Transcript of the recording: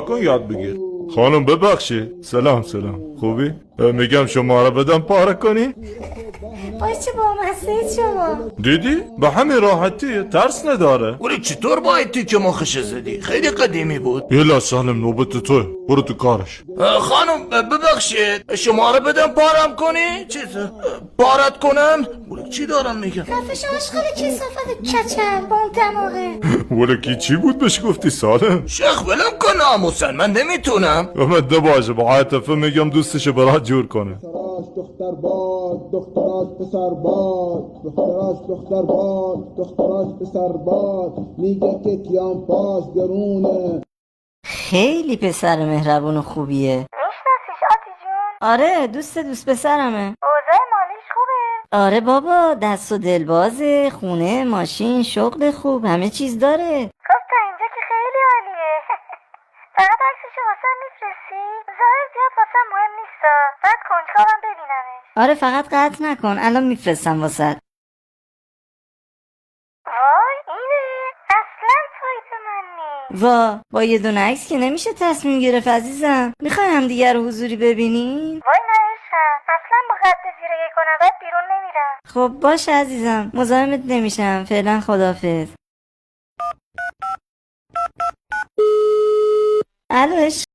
کن یاد بگیر. خانم ببخشید. سلام خوبی؟ میگم شما رو بدم پاره کنی؟ باشه با مسئله شما. دیدی؟ به همین راحتی، ترس نداره. ولی چطور با این تیکه مخش زدی؟ خیلی قدیمی بود. یلا سالم نوبت توه، برو تو کارش. خانم ببخشید، شما رو بدم پارم کنی؟ پارت کنم؟ ولی چی دارم میگم؟ خفش آشغال کسافت کچل با اون دماغه. ولکی چی بود بهش گفتی سالم؟ شیخ ولم کن ناموسن، من نمیتونم. احمد نباشه، با عاطفه میگم دوستش برات جور کنه. دختر باد، دختراش پسر باد، دختراش دختر باد، دختراش پسر باد، میگه که کیان پاس گرونه. خیلی پسر مهربون و خوبیه. میشناسیش آتی جون؟ آره دوست پسرمه. اوضاع مالیش خوبه؟ آره بابا، دست و دلبازه، خونه، ماشین، شغل خوب، همه چیز داره. خب تا اینجا که خیلی عالیه. فقط عکسشو واسه میفرستی؟ ظاهر زیاد واسه مهم نیستا، فقط کنجکاوم ببینمش. آره فقط قطع نکن، الان میفرستم واسه. وای اینه اصلا تایپ من نیست. با یه دونه عکس که نمیشه تصمیم گرفت عزیزم. میخوای هم دیگه رو حضوری ببینین؟ وای نهشم اصلا با قد زیرگی کنم بعد بیرون نمیرم. خب باشه عزیزم، مزاحمت نمیشم. فعلا خداحافظ. الو عشق.